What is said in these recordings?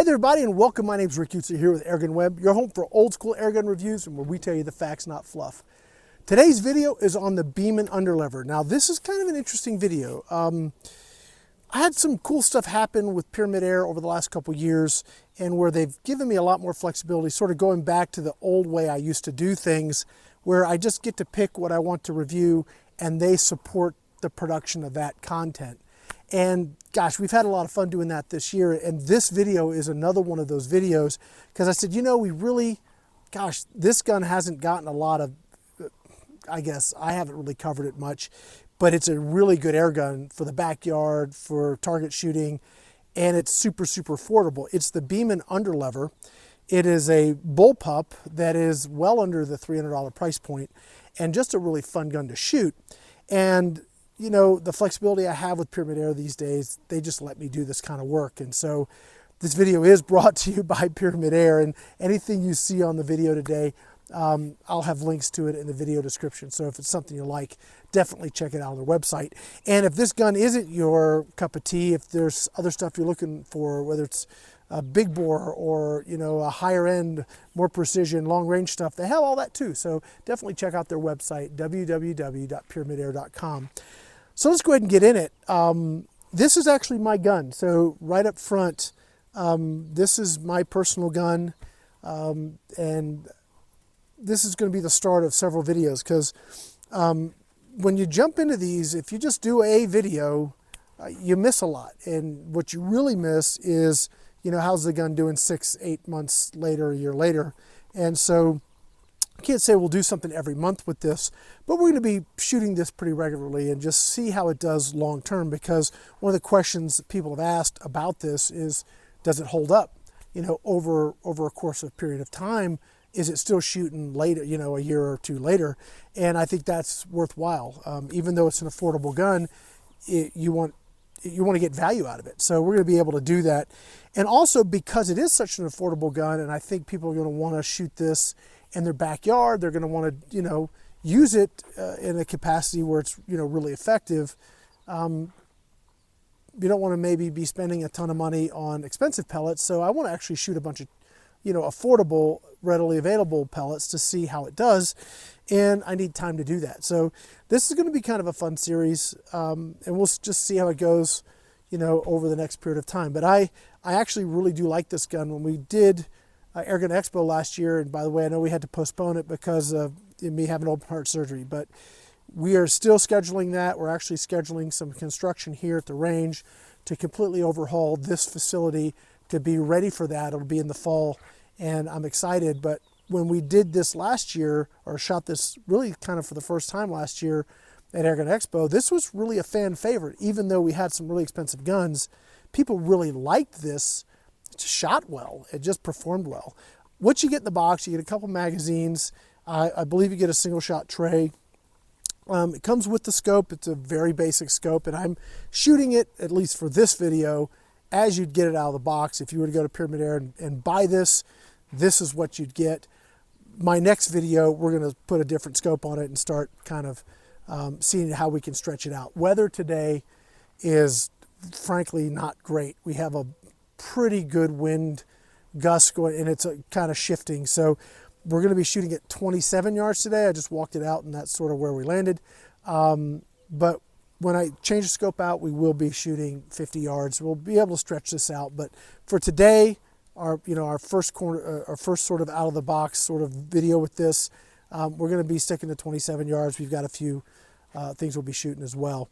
there everybody and welcome. My name is Rick Utzer here with Airgunweb, your home for old school airgun reviews and where we tell you the facts, not fluff. Today's video is on the Beeman Underlever. Now this is kind of an interesting video. I had some cool stuff happen with Pyramid Air over the last couple years and where they've given me a lot more flexibility, sort of going back to the old way I used to do things where I just get to pick what I want to review and they support the production of that content. And gosh, we've had a lot of fun doing that this year. And this video is another one of those videos because I said, you know, this gun hasn't gotten a lot of, I guess I haven't really covered it much, but it's a really good air gun for the backyard, for target shooting, and it's super, super affordable. It's the Beeman Underlever. It is a Bullpup that is well under the $300 price point and just a really fun gun to shoot. And you know, the flexibility I have with Pyramid Air these days, they just let me do this kind of work. And so this video is brought to you by Pyramid Air, and anything you see on the video today, I'll have links to it in the video description. So if it's something you like, definitely check it out on their website. And if this gun isn't your cup of tea, if there's other stuff you're looking for, whether it's a big bore or, you know, a higher end, more precision, long range stuff, they have all that too. So definitely check out their website, www.pyramidair.com. So let's go ahead and get in it. This is actually my gun. So right up front, this is my personal gun. And this is going to be the start of several videos because when you jump into these, if you just do a video, you miss a lot. And what you really miss is, you know, how's the gun doing 6, 8 months later, a year later. And so I can't say we'll do something every month with this, but we're going to be shooting this pretty regularly and just see how it does long term, because one of the questions that people have asked about this is, does it hold up, you know, over a course of a period of time? Is it still shooting later, you know, a year or two later? And I think that's worthwhile. Even though it's an affordable gun, you want to get value out of it. So we're going to be able to do that. And also because it is such an affordable gun, and I think people are going to want to shoot this in their backyard, they're going to want to, you know, use it in a capacity where it's, you know, really effective. You don't want to maybe be spending a ton of money on expensive pellets. So I want to actually shoot a bunch of, you know, affordable, readily available pellets to see how it does. And I need time to do that. So this is going to be kind of a fun series. And we'll just see how it goes, you know, over the next period of time. But I actually really do like this gun. When we did Airgun Expo last year, and by the way, I know we had to postpone it because of me having open heart surgery, but we are still scheduling that. We're actually scheduling some construction here at the range to completely overhaul this facility to be ready for that. It'll be in the fall, and I'm excited. But when we did this last year, or shot this really kind of for the first time last year at Airgun Expo, this was really a fan favorite. Even though we had some really expensive guns, people really liked this. It shot well. It just performed well. What you get in the box, you get a couple magazines. I believe you get a single shot tray. It comes with the scope. It's a very basic scope, and I'm shooting it, at least for this video, as you'd get it out of the box. If you were to go to Pyramid Air and buy this, this is what you'd get. My next video, we're going to put a different scope on it and start kind of seeing how we can stretch it out. Weather today is frankly not great. We have a pretty good wind gust going, and it's kind of shifting. So we're going to be shooting at 27 yards today. I just walked it out, and that's sort of where we landed. But when I change the scope out, we will be shooting 50 yards. We'll be able to stretch this out. But for today, our first sort of out of the box sort of video with this, we're going to be sticking to 27 yards. We've got a few things we'll be shooting as well.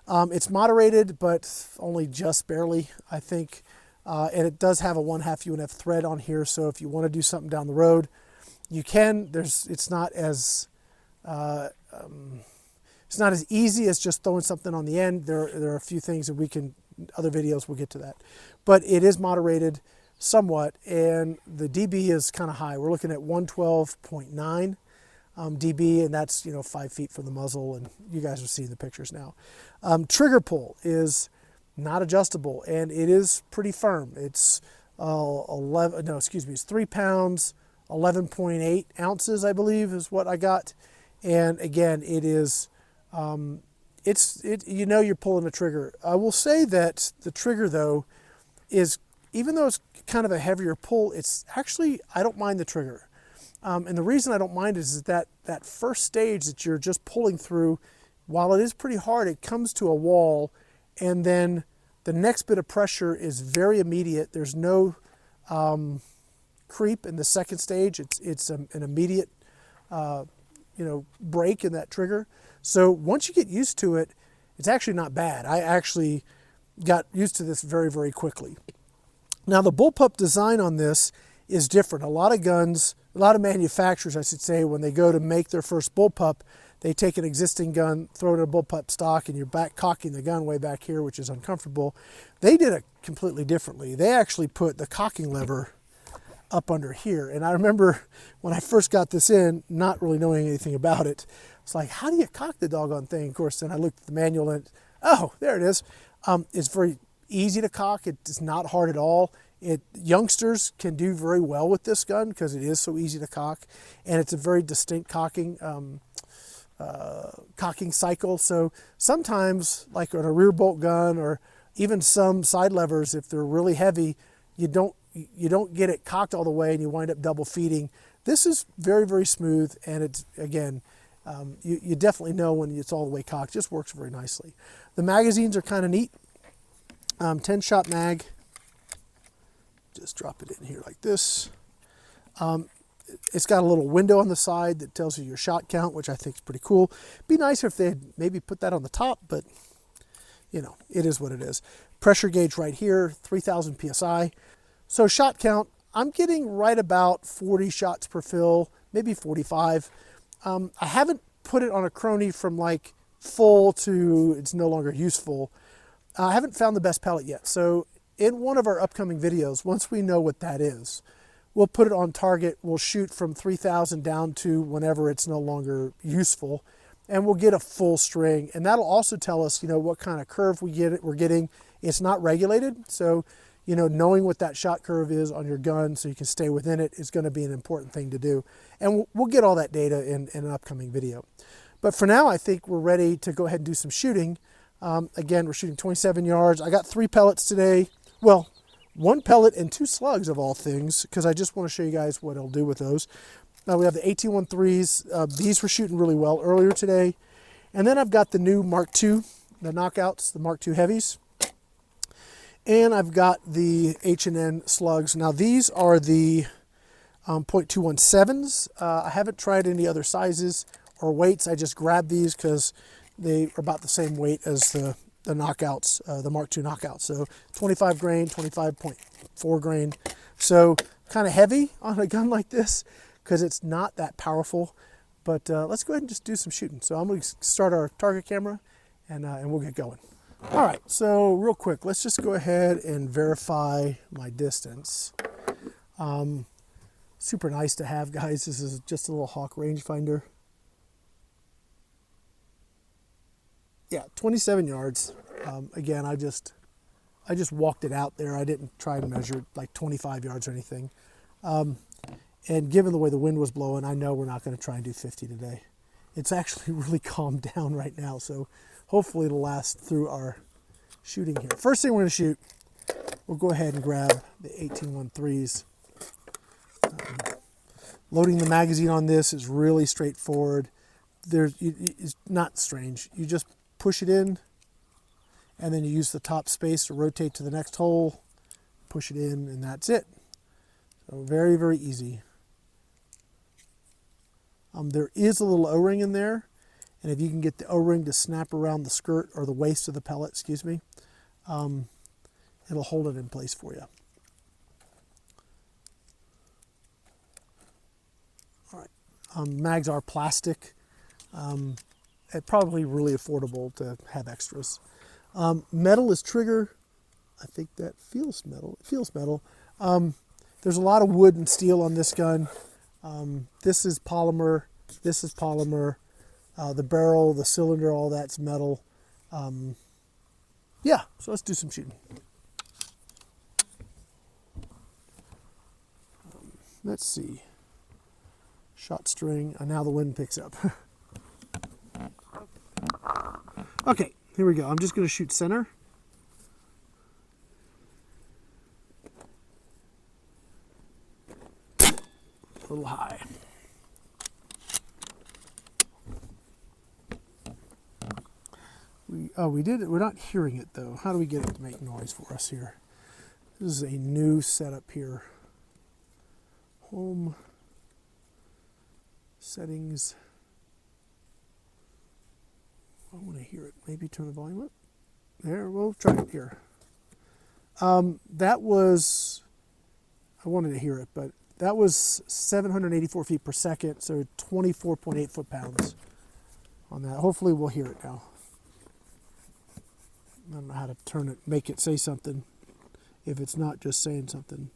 It's moderated, but only just barely, I think. And it does have a 1/2 UNF thread on here, so if you want to do something down the road, you can. It's not as easy as just throwing something on the end. There are a few things that we can. Other videos we'll get to that, but it is moderated somewhat, and the dB is kind of high. We're looking at 112.9 dB, and that's, you know, 5 feet from the muzzle, and you guys are seeing the pictures now. Trigger pull is not adjustable, and it is pretty firm. It's 3 pounds, 11.8 ounces, I believe, is what I got. And again, it is, you know, you're pulling the trigger. I will say that the trigger, though, is even though it's kind of a heavier pull, it's actually, I don't mind the trigger. And the reason I don't mind it is that that first stage that you're just pulling through, while it is pretty hard, it comes to a wall, and then the next bit of pressure is very immediate. There's no creep in the second stage. It's an immediate break in that trigger. So once you get used to it, it's actually not bad. I actually got used to this very, very quickly. Now the Bullpup design on this is different. A lot of guns, a lot of manufacturers, I should say, when they go to make their first Bullpup, they take an existing gun, throw it in a Bullpup stock, and you're back cocking the gun way back here, which is uncomfortable. They did it completely differently. They actually put the cocking lever up under here. And I remember when I first got this in, not really knowing anything about it, it's like, how do you cock the doggone thing? Of course, then I looked at the manual and, oh, there it is. It's very easy to cock. It's not hard at all. Youngsters can do very well with this gun because it is so easy to cock, and it's a very distinct cocking cycle. So sometimes, like on a rear bolt gun or even some side levers, if they're really heavy, you don't get it cocked all the way and you wind up double feeding. This is very, very smooth, and it's, again, you definitely know when it's all the way cocked. It just works very nicely. The magazines are kind of neat. 10-shot mag. Just drop it in here like this. It's got a little window on the side that tells you your shot count, which I think is pretty cool. Be nicer if they'd maybe put that on the top, but you know, it is what it is. Pressure gauge right here, 3,000 PSI. So shot count, I'm getting right about 40 shots per fill, maybe 45. I haven't put it on a Chrony from like full to it's no longer useful. I haven't found the best pellet yet. So in one of our upcoming videos, once we know what that is, we'll put it on target. We'll shoot from 3,000 down to whenever it's no longer useful, and we'll get a full string. And that'll also tell us, you know, what kind of curve we're getting. It's not regulated, so you know, knowing what that shot curve is on your gun so you can stay within it is going to be an important thing to do. And we'll get all that data in an upcoming video. But for now, I think we're ready to go ahead and do some shooting. Again, we're shooting 27 yards. I got 3 pellets today. Well, 1 pellet and 2 slugs of all things, because I just want to show you guys what I'll do with those. Now we have the 18.13s. These were shooting really well earlier today. And then I've got the new Mark II, the knockouts, the Mark II heavies. And I've got the H&N slugs. Now these are the .217s. I haven't tried any other sizes or weights. I just grabbed these because they are about the same weight as the knockouts, the Mark II knockouts. So 25 grain, 25.4 grain. So kind of heavy on a gun like this because it's not that powerful. But let's go ahead and just do some shooting. So I'm going to start our target camera and we'll get going. All right, so real quick, let's just go ahead and verify my distance. Super nice to have, guys. This is just a little Hawk rangefinder. Yeah, 27 yards. Again, I just walked it out there. I didn't try to measure like 25 yards or anything. And given the way the wind was blowing, I know we're not going to try and do 50 today. It's actually really calmed down right now, so hopefully it'll last through our shooting here. First thing we're going to shoot, we'll go ahead and grab the 18.13s. Loading the magazine on this is really straightforward. It's not strange. You just push it in, and then you use the top space to rotate to the next hole, push it in, and that's it. So very, very easy. There is a little O-ring in there, and if you can get the O-ring to snap around the skirt or the waist of the pellet, excuse me, it'll hold it in place for you. All right, mags are plastic. Probably really affordable to have extras. Metal is trigger. I think that feels metal. It feels metal. There's a lot of wood and steel on this gun. This is polymer. This is polymer. The barrel, the cylinder, all that's metal. Yeah, so let's do some shooting. Let's see. Shot string, and now the wind picks up. Okay, here we go. I'm just going to shoot center. A little high. We did it. We're not hearing it though. How do we get it to make noise for us here? This is a new setup here. Home settings. I want to hear it. Maybe turn the volume up. There, we'll try it here. That was, I wanted to hear it, but that was 784 feet per second, so 24.8 foot-pounds on that. Hopefully we'll hear it now. I don't know how to turn it, make it say something if it's not just saying something.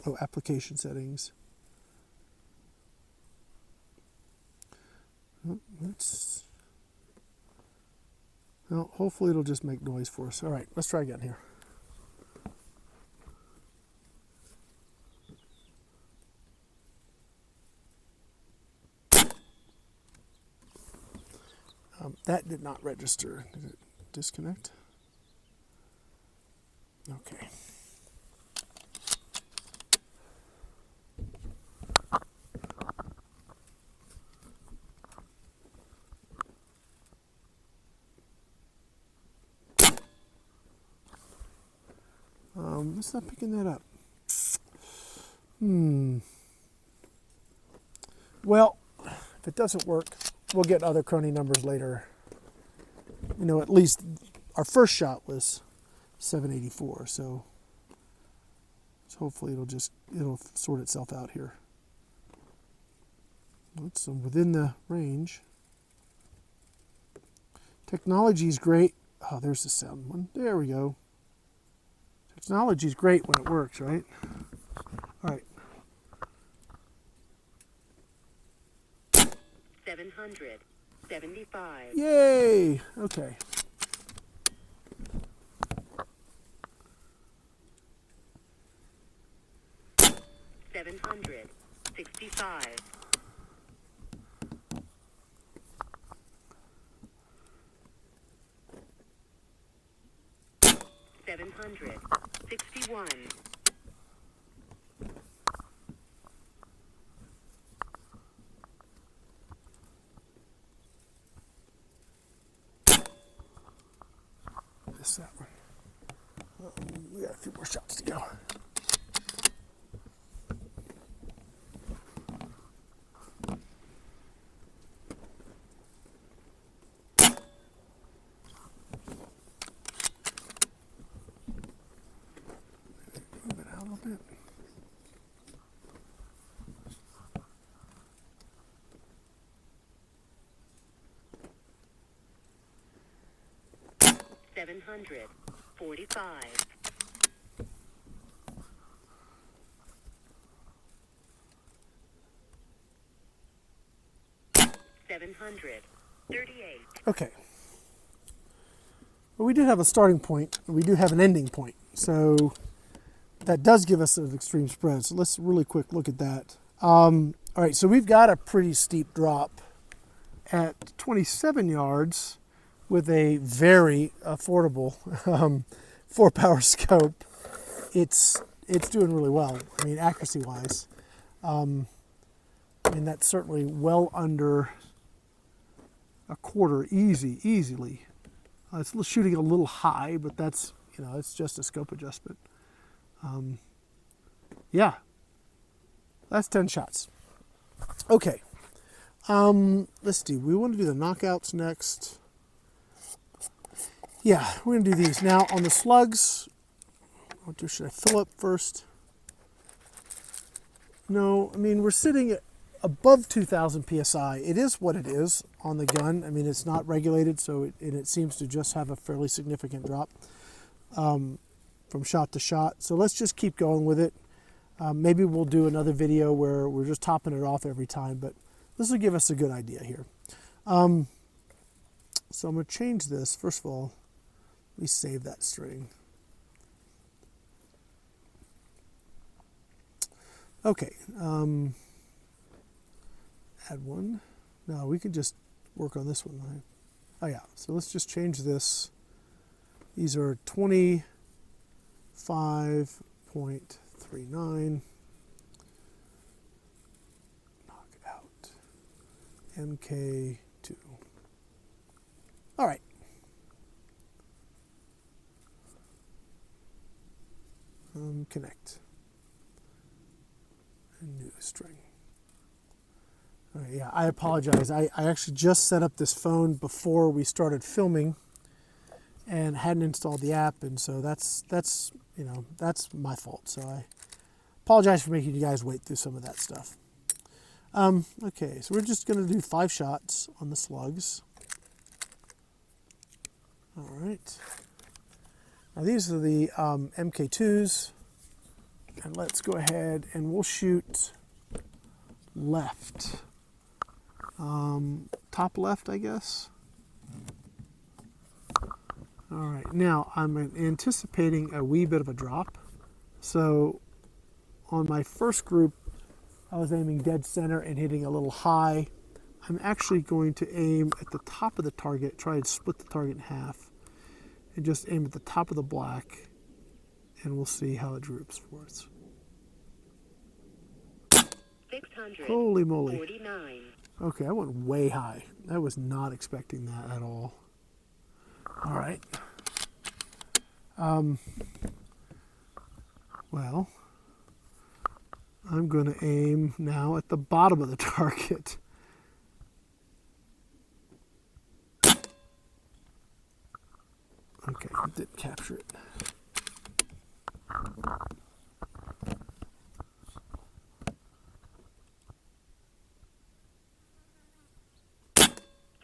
Oh, application settings. Oh, well, hopefully it'll just make noise for us. All right, let's try again here. That did not register. Did it disconnect? Okay. It's not picking that up. Well, if it doesn't work, we'll get other Crony numbers later. You know, at least our first shot was 784, so hopefully it'll sort itself out here. It's within the range. Technology is great. Oh, there's the sound one. There we go. Technology is great when it works, right? All right. 775. Yay! Okay. $765. 761. 'That one. We got a few more shots to go. Move it out a little bit. $745. 738. Okay. Well, we did have a starting point, and we do have an ending point. So that does give us an extreme spread. So let's really quick look at that. All right, so we've got a pretty steep drop at 27 yards with a very affordable 4-power scope. It's doing really well. I mean, accuracy-wise. I mean, that's certainly well under a quarter easily. It's shooting a little high, but that's, you know, it's just a scope adjustment. Yeah, that's 10 shots. Okay, let's see. We want to do the knockouts next. Yeah, we're gonna do these now on the slugs. Should I fill up first? No, I mean, we're sitting at above 2,000 psi. It is what it is on the gun. I mean, it's not regulated, so it seems to just have a fairly significant drop from shot to shot. So let's just keep going with it. Maybe we'll do another video where we're just topping it off every time, but this will give us a good idea here. So I'm going to change this. First of all, let me save that string. Okay, add one. No, we could just work on this one, right? Oh yeah, so let's just change this. These are 25.3. 18.13 Knockout MKII. All right. Connect. And new string. All right, yeah, I apologize. I actually just set up this phone before we started filming and hadn't installed the app, and so that's you know, that's my fault. So I apologize for making you guys wait through some of that stuff. Okay, so we're just going to do 5 shots on the slugs. All right. Now these are the MK2s, and let's go ahead and we'll shoot left. Top left, I guess. All right, now I'm anticipating a wee bit of a drop. So on my first group, I was aiming dead center and hitting a little high. I'm actually going to aim at the top of the target, try to split the target in half, and just aim at the top of the black, and we'll see how it droops for us. 600. Holy moly. 49. Okay, I went way high. I was not expecting that at all. All right. Well, I'm going to aim now at the bottom of the target. Okay, I didn't capture it.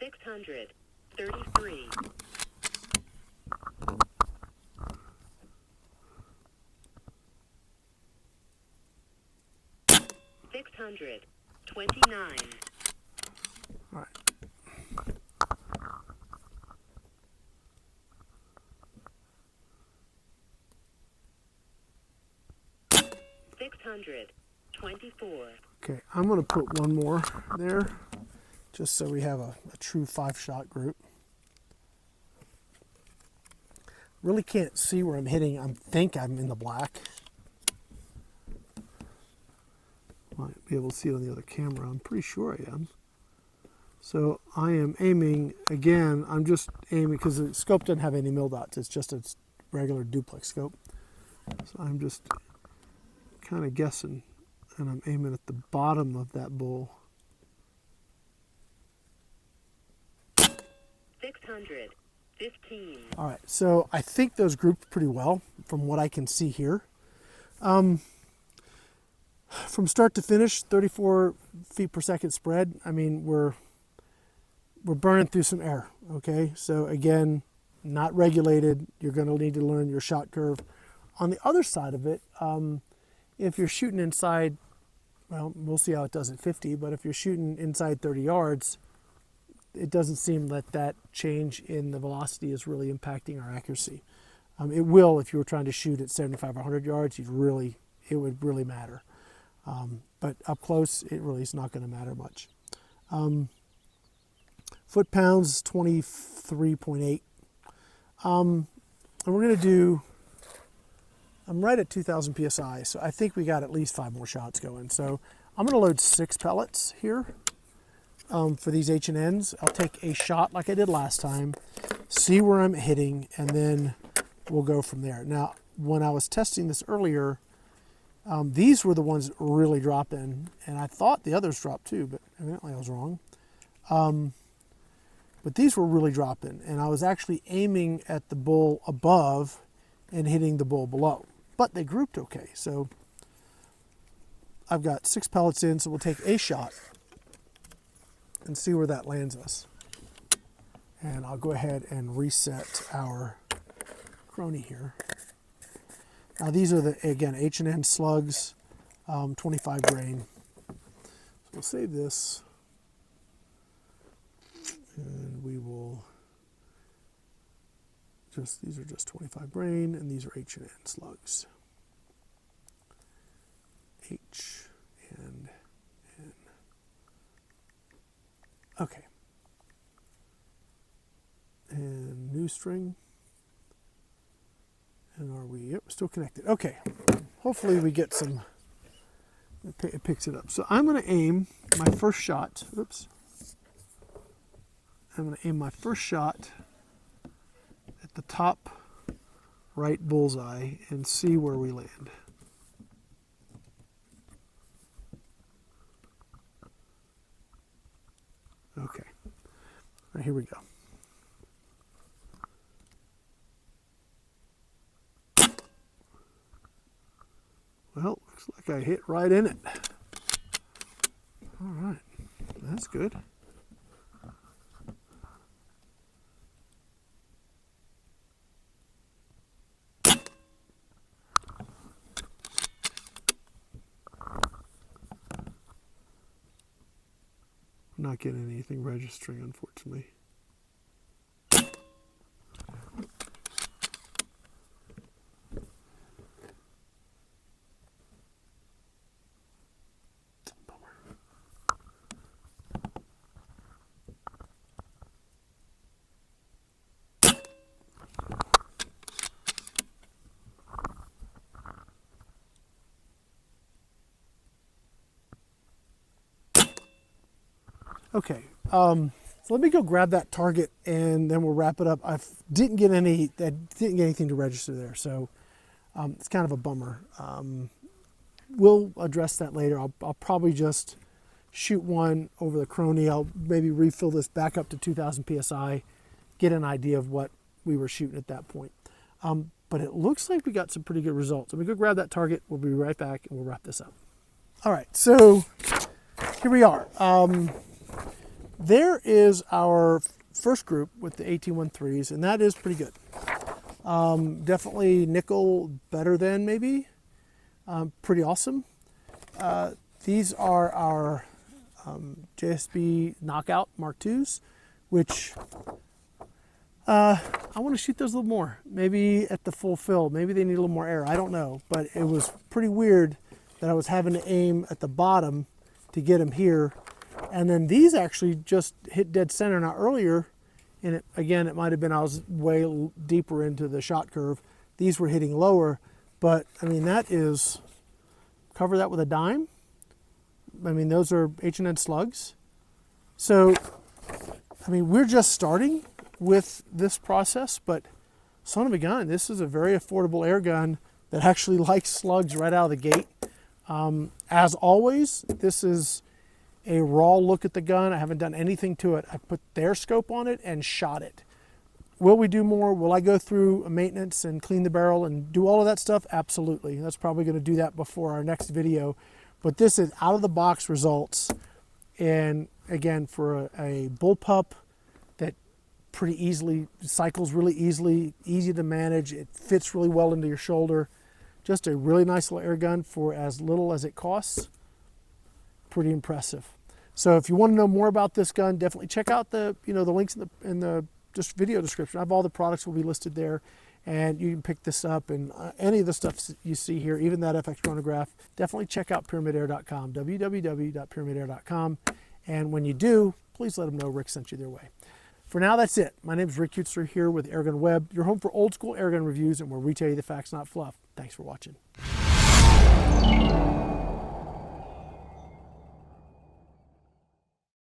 $600. 33. 600. 29. All right. $600. 24. Okay, I'm going to put one more there, just so we have a true 5-shot group. Really can't see where I'm hitting. I think I'm in the black. Might be able to see it on the other camera. I'm pretty sure I am. So I am aiming again. I'm just aiming because the scope doesn't have any mil dots. It's just a regular duplex scope. So I'm just kind of guessing, and I'm aiming at the bottom of that bull. 600. 15. All right, so I think those grouped pretty well from what I can see here. From start to finish, 34 feet per second spread. I mean, we're burning through some air, okay? So again, not regulated. You're gonna need to learn your shot curve. On the other side of it, if you're shooting inside, well, we'll see how it does at 50, but if you're shooting inside 30 yards, it doesn't seem that change in the velocity is really impacting our accuracy. It will if you were trying to shoot at 75 or 100 yards. It would really matter. But up close, it really is not going to matter much. Foot pounds, 23.8. And we're going to do, I'm right at 2,000 PSI, so I think we got at least 5 more shots going. So I'm going to load 6 pellets here. For these H&Ns, I'll take a shot like I did last time, see where I'm hitting, and then we'll go from there. Now, when I was testing this earlier, these were the ones that really drop in, and I thought the others dropped too, but evidently I was wrong. But these were really dropping, and I was actually aiming at the bull above and hitting the bull below. But they grouped okay, so I've got 6 pellets in, so we'll take a shot and see where that lands us. And I'll go ahead and reset our Chrony here. Now these are the, again, H&N Slugs, 25 grain. So we'll save this, and we will just, these are just 25 grain, and these are H&N Slugs. H and N. Okay. And new string. And are we, yep, still connected. Okay. hopefully we get some, it picks it up. So I'm going to aim my first shot. Oops. I'm going to aim my first shot at the top right bullseye and see where we land. Okay, all right, here we go. Well, looks like I hit right in it. All right, that's good. Not getting anything registering, unfortunately. Okay, so let me go grab that target and then we'll wrap it up. I didn't get anything to register there, so it's kind of a bummer. We'll address that later. I'll probably just shoot one over the Chrony. I'll maybe refill this back up to 2000 psi, get an idea of what we were shooting at that point. But it looks like we got some pretty good results. Let me go grab that target. We'll be right back and we'll wrap this up. All right, so here we are. There is our first group with the 18.13s, and that is pretty good. Definitely nickel better than maybe. Pretty awesome. These are our JSB Knockout MKIIs, which I want to shoot those a little more. Maybe at the full fill. Maybe they need a little more air. I don't know. But it was pretty weird that I was having to aim at the bottom to get them here. And then these actually just hit dead center. Now earlier, and it might have been I was way deeper into the shot curve. These were hitting lower, but I mean that is, cover that with a dime. I mean those are H&N Slugs. So, I mean we're just starting with this process, but son of a gun, this is a very affordable air gun that actually likes slugs right out of the gate. As always, this is a raw look at the gun. I haven't done anything to it. I put their scope on it and shot it. Will we do more? Will I go through a maintenance and clean the barrel and do all of that stuff? Absolutely. That's probably going to do that before our next video. But this is out of the box results. And again, for a bullpup that pretty easily cycles really easily, easy to manage. It fits really well into your shoulder. Just a really nice little air gun for as little as it costs. Pretty impressive. So if you want to know more about this gun, definitely check out the the links in the just video description. I have all the products will be listed there, and you can pick this up and any of the stuff you see here, even that FX chronograph. Definitely check out pyramidair.com, www.pyramidair.com, and when you do, please let them know Rick sent you their way. For now, that's it. My name is Rick Kutzler here with Airgunweb, your home for old school airgun reviews and where we tell you the facts, not fluff. Thanks for watching.